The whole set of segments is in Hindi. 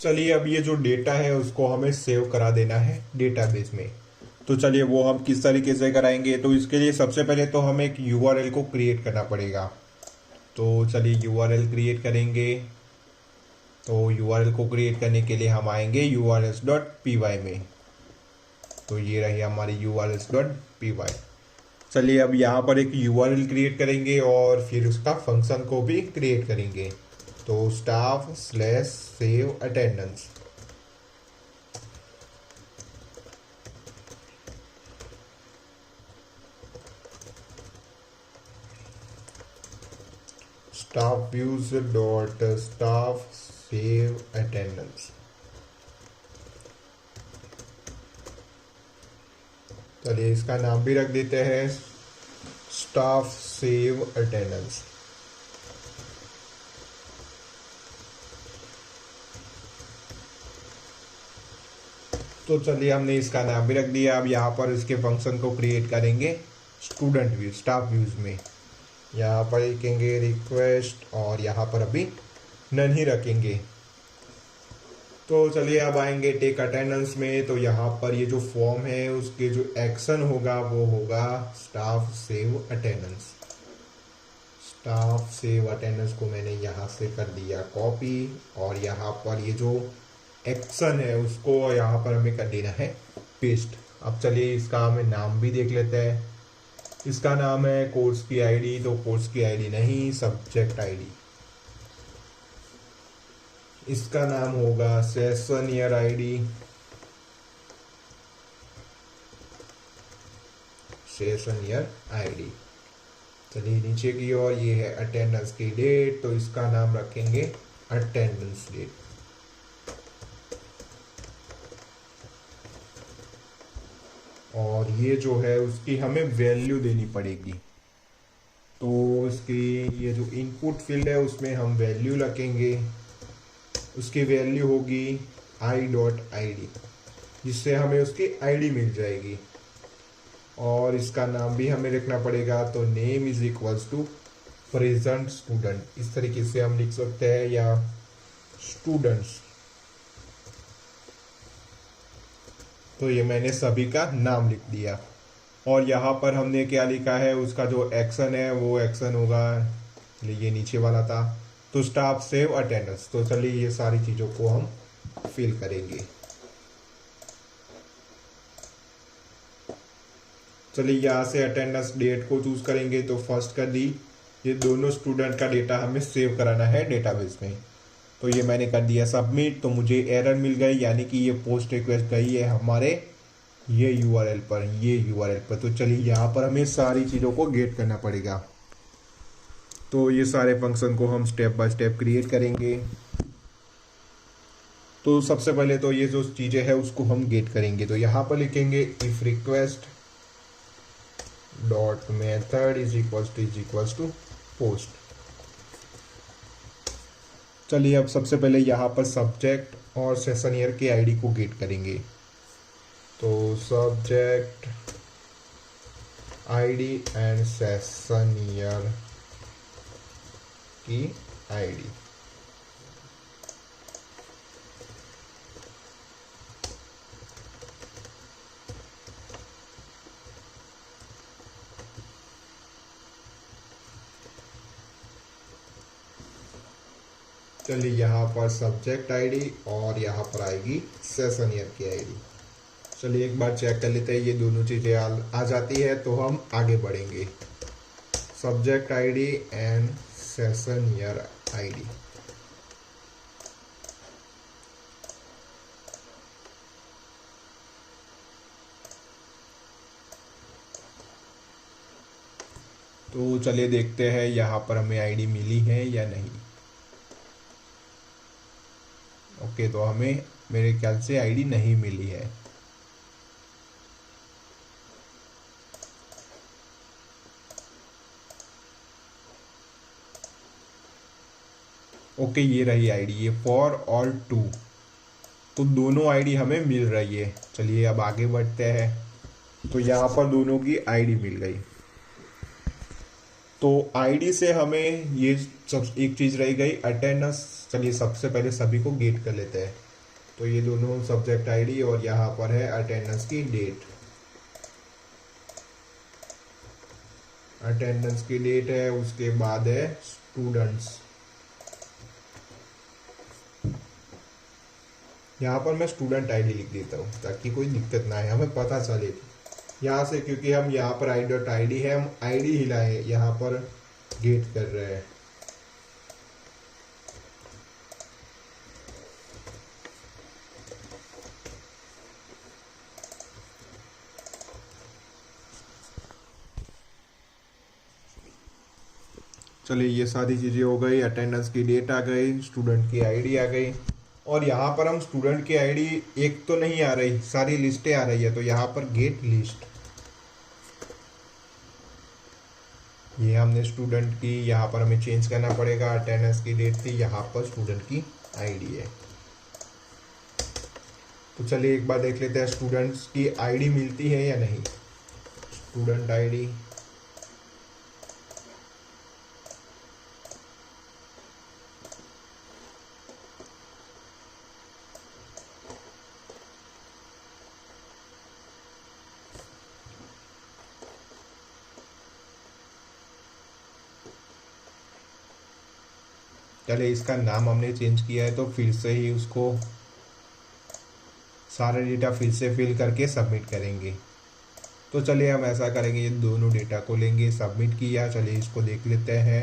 चलिए अब ये जो डेटा है उसको हमें सेव करा देना है डेटाबेस में। तो चलिए वो हम किस तरीके से कराएंगे, तो इसके लिए सबसे पहले तो हमें एक यूआरएल को क्रिएट करना पड़ेगा। तो चलिए यूआरएल क्रिएट करेंगे। तो यूआरएल को क्रिएट करने के लिए हम आएंगे urls.py में। तो ये रही हमारी urls.py। चलिए अब यहाँ पर एक यूआरएल क्रिएट करेंगे और फिर उसका फंक्शन को भी क्रिएट करेंगे। तो staff/save_attendance। staff views dot staff save attendance। चलिए इसका नाम भी रख देते हैं स्टाफ सेव अटेंडेंस। तो चलिए हमने इसका नाम भी रख दिया। अब यहाँ पर इसके फंक्शन को क्रिएट करेंगे स्टूडेंट व्यू स्टाफ व्यूज में। यहाँ पर लिखेंगे रिक्वेस्ट और यहाँ पर अभी नन ही रखेंगे। तो चलिए अब आएंगे टेक अटेंडेंस में। तो यहाँ पर ये जो फॉर्म है उसके जो एक्शन होगा वो होगा staff save attendance. Staff save attendance को मैंने यहाँ से कर दिया कॉपी और यहाँ पर ये जो एक्शन है उसको यहाँ पर हमें कर देना है पेस्ट। अब चलिए इसका हमें नाम भी देख लेते हैं। इसका नाम है कोर्स की आईडी। तो कोर्स की आईडी नहीं, सब्जेक्ट आईडी। इसका नाम होगा session year ID. Session year ID. चलिए नीचे की ओर ये है अटेंडेंस की डेट। तो इसका नाम रखेंगे अटेंडेंस डेट। और ये जो है उसकी हमें वैल्यू देनी पड़ेगी। तो इसकी ये जो इनपुट फील्ड है उसमें हम वैल्यू रखेंगे। उसकी वैल्यू होगी i.id, जिससे हमें उसकी आईडी मिल जाएगी। और इसका नाम भी हमें रखना पड़ेगा। तो name is equals to present student, इस तरीके से हम लिख सकते हैं, या स्टूडेंट्स। तो ये मैंने सभी का नाम लिख दिया। और यहाँ पर हमने क्या लिखा है, उसका जो एक्शन है वो एक्शन होगा, ये नीचे वाला था, तो स्टाफ सेव अटेंडेंस। तो चलिए ये सारी चीज़ों को हम फिल करेंगे। चलिए यहाँ से अटेंडेंस डेट को चूज करेंगे। तो फर्स्ट कर दी, ये दोनों स्टूडेंट का डेटा हमें सेव कराना है डेटाबेस में। तो ये मैंने कर दिया सबमिट। तो मुझे एरर मिल गई, यानी कि ये पोस्ट रिक्वेस्ट गई है हमारे ये यूआरएल पर। तो चलिए यहाँ पर हमें सारी चीज़ों को गेट करना पड़ेगा। तो ये सारे फंक्शन को हम स्टेप बाय स्टेप क्रिएट करेंगे। तो सबसे पहले तो ये जो चीज़ें हैं उसको हम गेट करेंगे। तो यहाँ पर लिखेंगे if request dot method is equals to post. चलिए अब सबसे पहले यहाँ पर सब्जेक्ट और सेशन ईयर की आईडी को गेट करेंगे। तो subject ID and session year की आईडी। चलिए यहाँ पर सब्जेक्ट आईडी और यहाँ पर आएगी सेशन ईयर की आईडी। चलिए एक बार चेक कर लेते हैं, ये दोनों चीज़ें आ जाती है तो हम आगे बढ़ेंगे। Subject ID and session year ID. तो चलिए देखते हैं यहाँ पर हमें आईडी मिली है या नहीं। ओके, तो हमें मेरे ख्याल से आईडी नहीं मिली है। ओके, ये रही आईडी, ये फॉर ऑल टू। तो दोनों आईडी हमें मिल रही है। चलिए अब आगे बढ़ते हैं। तो यहाँ पर दोनों की आईडी मिल गई। तो आईडी से हमें ये सब एक चीज़ रह गई, अटेंडेंस। चलिए सबसे पहले सभी को गेट कर लेते हैं। तो ये दोनों सब्जेक्ट आईडी और यहाँ पर है अटेंडेंस की डेट। अटेंडेंस की डेट है, उसके बाद है स्टूडेंट्स। यहाँ पर मैं स्टूडेंट आईडी लिख देता हूँ ताकि कोई दिक्कत ना है, हमें पता चले यहाँ से, क्योंकि हम यहाँ पर आई.id है, हम आईडी हिलाए यहाँ पर गेट कर रहे हैं। चलिए ये सारी चीज़ें हो गई, अटेंडेंस की डेट आ गई, स्टूडेंट की आईडी आ गई, और यहाँ पर हम स्टूडेंट की आईडी एक तो नहीं आ रही, सारी लिस्टें आ रही है, तो यहाँ पर गेट लिस्ट, ये हमने स्टूडेंट की यहाँ पर हमें चेंज करना पड़ेगा। अटेंडेंस की डेट थी, यहाँ पर स्टूडेंट की आईडी है। तो चलिए एक बार देख लेते हैं स्टूडेंट्स की आईडी मिलती है या नहीं। स्टूडेंट आईडी, चलिए इसका नाम हमने चेंज किया है तो फिर से ही उसको सारे डेटा फिर से फिल करके सबमिट करेंगे। तो चलिए हम ऐसा करेंगे, ये दोनों डेटा को लेंगे, सबमिट किया। चलिए इसको देख लेते हैं।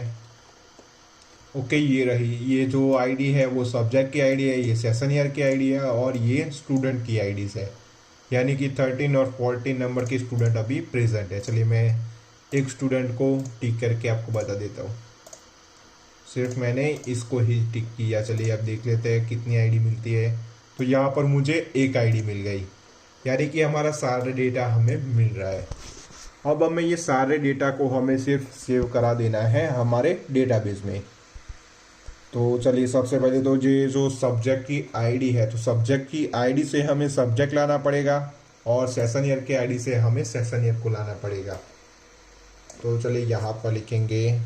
ओके, ये रही, ये जो आईडी है वो सब्जेक्ट की आईडी है, ये सेशन ईयर की आईडी है, और ये स्टूडेंट की आईडी है, यानी कि 13 और 14 नंबर के स्टूडेंट अभी प्रेजेंट है। चलिए मैं एक स्टूडेंट को टिक करके आपको बता देता हूँ, सिर्फ मैंने इसको ही टिक किया। चलिए अब देख लेते हैं कितनी आईडी मिलती है। तो यहाँ पर मुझे एक आईडी मिल गई, यानी कि हमारा सारा डेटा हमें मिल रहा है। अब हमें ये सारे डेटा को हमें सिर्फ सेव करा देना है हमारे डेटाबेस में। तो चलिए सबसे पहले तो ये जो सब्जेक्ट की आईडी है, तो सब्जेक्ट की आईडी से हमें सब्जेक्ट लाना पड़ेगा, और सेशन ईयर के आईडी से हमें सेशन ईयर को लाना पड़ेगा। तो चलिए यहाँ पर लिखेंगे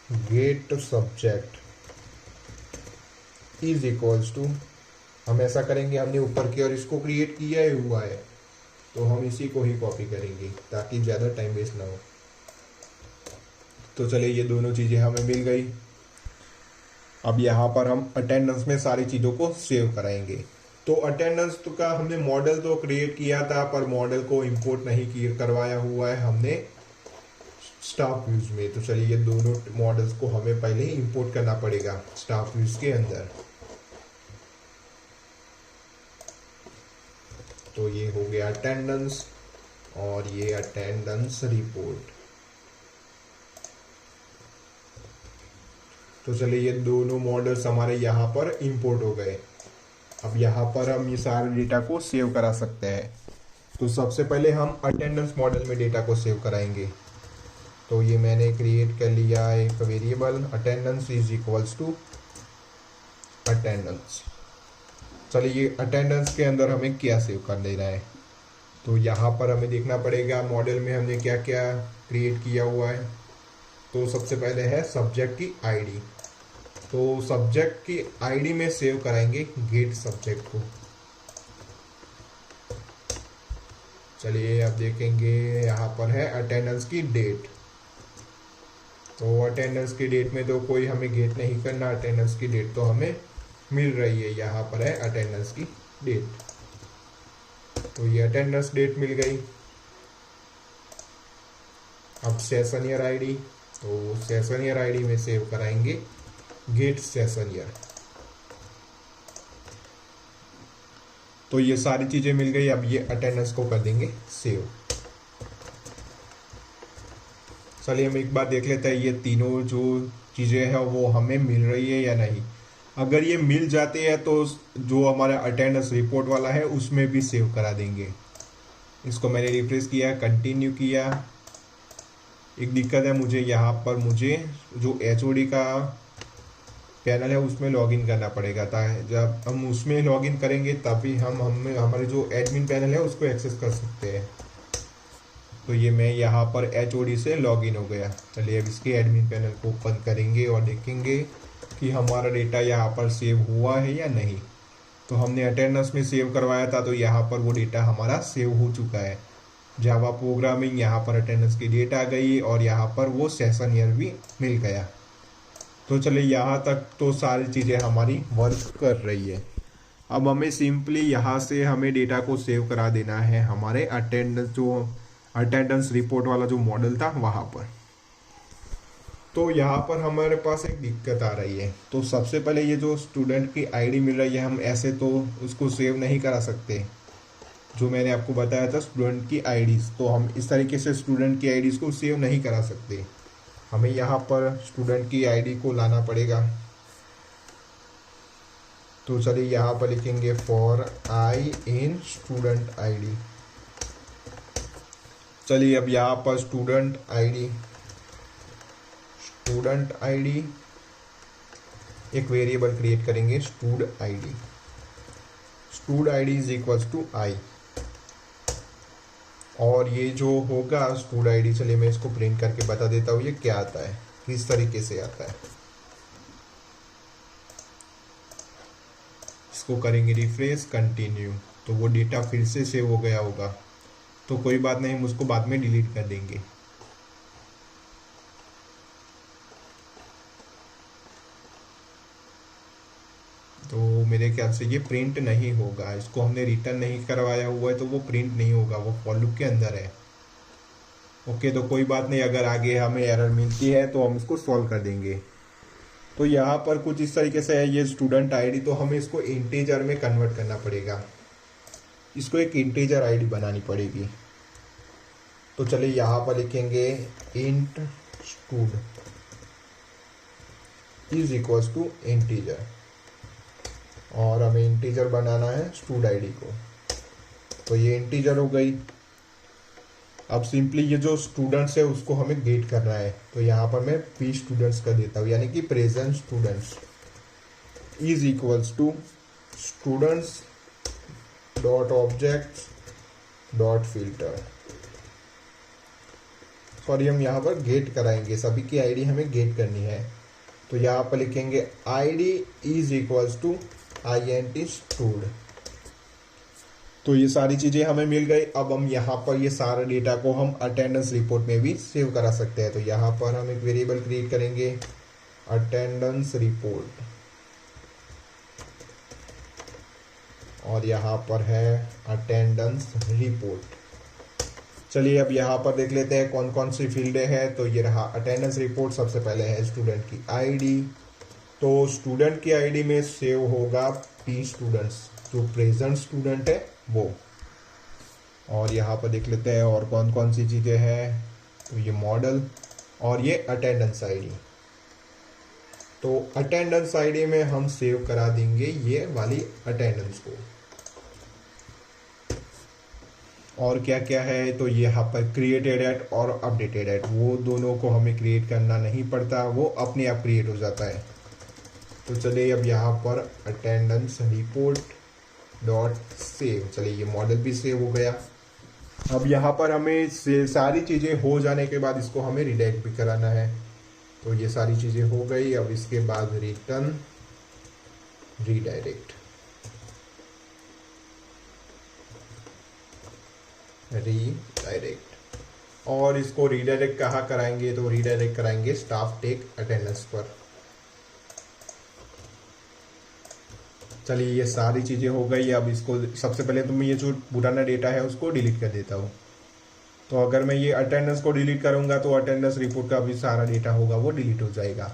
get subject is equals to, हम ऐसा करेंगे, हमने ऊपर की और इसको क्रिएट किया ही हुआ है, तो हम इसी को ही कॉपी करेंगे ताकि ज़्यादा टाइम वेस्ट ना हो। तो चलिए ये दोनों चीज़ें हमें मिल गई। अब यहाँ पर हम अटेंडेंस में सारी चीज़ों को सेव कराएंगे। तो अटेंडेंस तो का हमने मॉडल तो क्रिएट किया था, पर मॉडल को इंपोर्ट नहीं करवाया हुआ है हमने स्टाफ व्यूज में। तो चलिए ये दोनों मॉडल्स को हमें पहले ही इंपोर्ट करना पड़ेगा स्टाफ व्यूज के अंदर। तो ये हो गया अटेंडेंस, और ये अटेंडेंस रिपोर्ट। तो चलिए ये दोनों मॉडल्स हमारे यहाँ पर इंपोर्ट हो गए। अब यहाँ पर हम ये सारे डेटा को सेव करा सकते हैं। तो सबसे पहले हम अटेंडेंस मॉडल में डेटा को सेव कराएंगे। तो ये मैंने क्रिएट कर लिया एक variable, attendance is equals to attendance. चलिए ये अटेंडेंस के अंदर हमें क्या सेव कर देना है, तो यहाँ पर हमें देखना पड़ेगा मॉडल में हमने क्या क्या क्रिएट किया हुआ है। तो सबसे पहले है सब्जेक्ट की आईडी, तो सब्जेक्ट की आईडी में सेव कराएंगे गेट सब्जेक्ट को। चलिए अब देखेंगे यहाँ पर है अटेंडेंस की डेट। तो अटेंडेंस की डेट में तो कोई हमें गेट नहीं करना, अटेंडेंस की डेट तो हमें मिल रही है, यहाँ पर है अटेंडेंस की डेट। तो ये अटेंडेंस डेट मिल गई। अब सेशन ईयर आईडी, तो सेशन ईयर आईडी में सेव कराएंगे गेट सेशन ईयर। तो ये सारी चीजें मिल गई। अब ये अटेंडेंस को कर देंगे सेव। चलिए हम एक बार देख लेते हैं ये तीनों जो चीज़ें हैं वो हमें मिल रही है या नहीं। अगर ये मिल जाते हैं तो जो हमारा अटेंडेंस रिपोर्ट वाला है उसमें भी सेव करा देंगे। इसको मैंने रिफ्रेश किया, कंटिन्यू किया। एक दिक्कत है मुझे, यहाँ पर मुझे जो HOD का पैनल है उसमें लॉगिन करना पड़ेगा, जब हम उसमें लॉगिन करेंगे तभी हम हमारे जो एडमिन पैनल है उसको एक्सेस कर सकते हैं। तो ये मैं यहाँ पर HOD से लॉगिन हो गया। चलिए अब इसके एडमिन पैनल को ओपन करेंगे और देखेंगे कि हमारा डेटा यहाँ पर सेव हुआ है या नहीं। तो हमने अटेंडेंस में सेव करवाया था, तो यहाँ पर वो डेटा हमारा सेव हो चुका है। जावा प्रोग्रामिंग, यहाँ पर अटेंडेंस की डेट आ गई और यहाँ पर वो सेशन ईयर भी मिल गया। तो चलिए यहाँ तक तो सारी चीज़ें हमारी वर्क कर रही है। अब हमें सिंपली यहाँ से हमें डेटा को सेव करा देना है हमारे अटेंडेंस रिपोर्ट वाला जो मॉडल था वहाँ पर। तो यहाँ पर हमारे पास एक दिक्कत आ रही है। तो सबसे पहले ये जो स्टूडेंट की आईडी मिल रही है, हम ऐसे तो उसको सेव नहीं करा सकते। जो मैंने आपको बताया था स्टूडेंट की आईडीज़, तो हम इस तरीके से स्टूडेंट की आईडीज़ को सेव नहीं करा सकते। हमें यहाँ पर स्टूडेंट की आईडी को लाना पड़ेगा। तो चलिए यहाँ पर लिखेंगे for I in student ID. चलिए अब यहाँ पर स्टूडेंट आईडी एक वेरिएबल क्रिएट करेंगे stud ID is equals to I. और ये जो होगा स्टूड आईडी, चलिए मैं इसको प्रिंट करके बता देता हूँ ये क्या आता है, किस तरीके से आता है। इसको करेंगे रिफ्रेश, कंटिन्यू, तो वो डेटा फिर से सेव हो गया होगा। तो कोई बात नहीं, हम उसको बाद में डिलीट कर देंगे। तो मेरे ख्याल से ये प्रिंट नहीं होगा, इसको हमने रिटर्न नहीं करवाया हुआ है तो वो प्रिंट नहीं होगा, वो फॉर लूप के अंदर है। ओके, तो कोई बात नहीं, अगर आगे हमें एरर मिलती है तो हम इसको सॉल्व कर देंगे। तो यहाँ पर कुछ इस तरीके से है ये स्टूडेंट आईडी, तो हमें इसको इंटीजर में कन्वर्ट करना पड़ेगा। इसको एक इंटीजर आईडी बनानी पड़ेगी। तो चलिए यहाँ पर लिखेंगे int stud is equals to integer, और हमें इंटीजर बनाना है स्टूड आईडी को। तो ये इंटीजर हो गई। अब सिंपली ये जो स्टूडेंट्स है उसको हमें गेट करना है। तो यहाँ पर मैं पी स्टूडेंट्स का देता हूँ, यानी कि present students is equals to students dot objects dot filter. Sorry, हम यहाँ पर गेट कराएंगे, सभी की आईडी हमें गेट करनी है। तो यहाँ पर लिखेंगे ID is equals to INT stud. तो ये सारी चीज़ें हमें मिल गई। अब हम यहाँ पर ये सारा डेटा को हम अटेंडेंस रिपोर्ट में भी सेव करा सकते हैं। तो यहाँ पर हम एक वेरिएबल क्रिएट करेंगे अटेंडेंस रिपोर्ट, और यहाँ पर है अटेंडेंस रिपोर्ट। चलिए अब यहाँ पर देख लेते हैं कौन कौन सी फील्डें हैं। तो ये रहा अटेंडेंस रिपोर्ट। सबसे पहले है स्टूडेंट की आईडी। तो स्टूडेंट की आईडी में सेव होगा पी स्टूडेंट्स, जो प्रेजेंट स्टूडेंट है वो। और यहाँ पर देख लेते हैं और कौन कौन सी चीज़ें हैं। तो ये मॉडल और ये अटेंडेंस आईडी। तो अटेंडेंस आईडी में हम सेव करा देंगे ये वाली अटेंडेंस को। और क्या क्या है, तो ये यहाँ पर क्रिएटेड एट और अपडेटेड एट, वो दोनों को हमें क्रिएट करना नहीं पड़ता, वो अपने आप क्रिएट हो जाता है। तो चलिए अब यहाँ पर अटेंडेंस रिपोर्ट डॉट सेव, चलिए ये मॉडल भी सेव हो गया। अब यहाँ पर हमें सारी चीज़ें हो जाने के बाद इसको हमें रिडायरेक्ट भी कराना है। तो ये सारी चीज़ें हो गई। अब इसके बाद रिटर्न रीडायरेक्ट, और इसको रीडायरेक्ट कहाँ कराएंगे, तो रीडायरेक्ट कराएंगे स्टाफ टेक अटेंडेंस पर। चलिए ये सारी चीज़ें हो गई। अब इसको सबसे पहले तो मैं ये जो पुराना डेटा है उसको डिलीट कर देता हूँ। तो अगर मैं ये अटेंडेंस को डिलीट करूँगा तो अटेंडेंस रिपोर्ट का भी सारा डेटा होगा वो डिलीट हो जाएगा।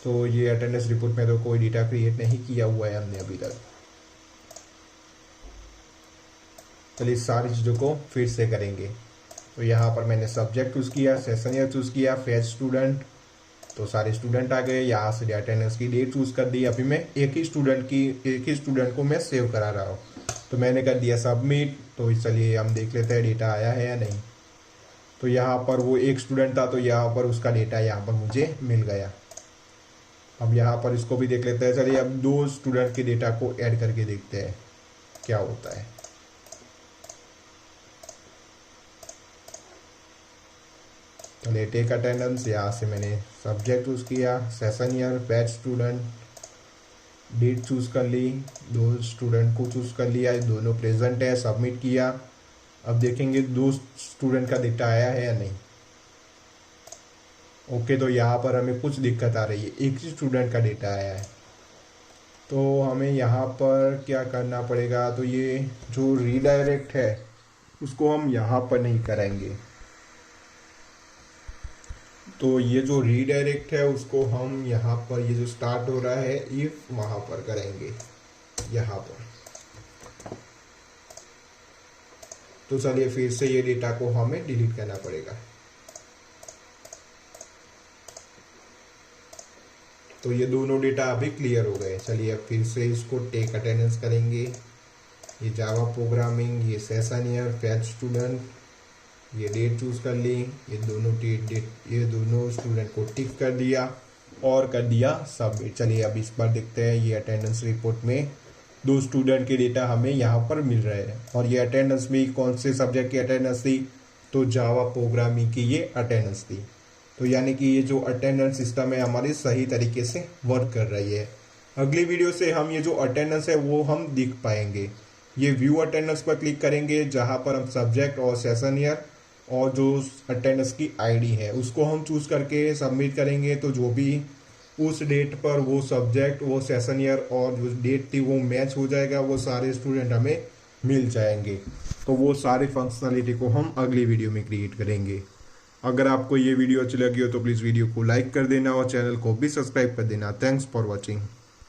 तो ये अटेंडेंस रिपोर्ट में तो कोई डेटा क्रिएट नहीं किया हुआ है हमने अभी तक। चलिए सारी चीज़ों को फिर से करेंगे। तो यहाँ पर मैंने सब्जेक्ट चूज़ किया, सेशन ईयर चूज़ किया, फेच स्टूडेंट, तो सारे स्टूडेंट आ गए। यहाँ से अटेंडेंस की डेट चूज़ कर दी। अभी मैं एक ही स्टूडेंट को मैं सेव करा रहा हूँ। तो मैंने कर दिया सबमिट। तो चलिए हम देख लेते हैं डेटा आया है या नहीं। तो यहाँ पर वो एक स्टूडेंट था, तो यहाँ पर उसका डेटा यहाँ पर मुझे मिल गया। अब यहाँ पर इसको भी देख लेते हैं। चलिए अब 2 स्टूडेंट के डेटा को ऐड करके देखते हैं क्या होता है। चलिए टेक अटेंडेंस, यहाँ से मैंने सब्जेक्ट चूज़ किया, session year, batch student, date choose कर ली, 2 स्टूडेंट को चूज़ कर लिया, दोनों प्रेजेंट है, सबमिट किया। अब देखेंगे 2 स्टूडेंट का डेटा आया है या नहीं। ओके, तो यहाँ पर हमें कुछ दिक्कत आ रही है, एक ही स्टूडेंट का डेटा आया है। तो हमें यहाँ पर क्या करना पड़ेगा, तो ये जो रीडायरेक्ट है उसको हम यहाँ पर नहीं करेंगे। तो ये जो रीडायरेक्ट है उसको हम यहाँ पर, ये जो स्टार्ट हो रहा है इफ, वहाँ पर करेंगे, यहाँ पर। तो चलिए फिर से ये डेटा को हमें डिलीट करना पड़ेगा। तो ये दोनों डेटा अभी क्लियर हो गए। चलिए अब फिर से इसको टेक अटेंडेंस करेंगे। ये जावा प्रोग्रामिंग, ये सेशन ईयर, फैच स्टूडेंट, ये डेट चूज कर ली, ये दोनों स्टूडेंट को टिक कर दिया और कर दिया सबमिट। चलिए अब इस बार देखते हैं, ये अटेंडेंस रिपोर्ट में 2 स्टूडेंट के डेटा हमें यहाँ पर मिल रहे हैं। और ये अटेंडेंस भी कौन से सब्जेक्ट की अटेंडेंस थी, तो जावा प्रोग्रामिंग की ये अटेंडेंस थी। तो यानी कि ये जो अटेंडेंस सिस्टम है हमारी सही तरीके से वर्क कर रही है। अगली वीडियो से हम ये जो अटेंडेंस है वो हम दिख पाएंगे। ये व्यू अटेंडेंस पर क्लिक करेंगे, जहाँ पर हम सब्जेक्ट और सेशन ईयर और जो अटेंडेंस की आईडी है उसको हम चूज़ करके सबमिट करेंगे। तो जो भी उस डेट पर वो सब्जेक्ट, वो सेशन ईयर और जो डेट थी वो मैच हो जाएगा, वो सारे स्टूडेंट हमें मिल जाएंगे। तो वो सारी फंक्शनलिटी को हम अगली वीडियो में क्रिएट करेंगे। अगर आपको ये वीडियो अच्छी लगी हो तो प्लीज़ वीडियो को लाइक कर देना और चैनल को भी सब्सक्राइब कर देना। Thanks for watching.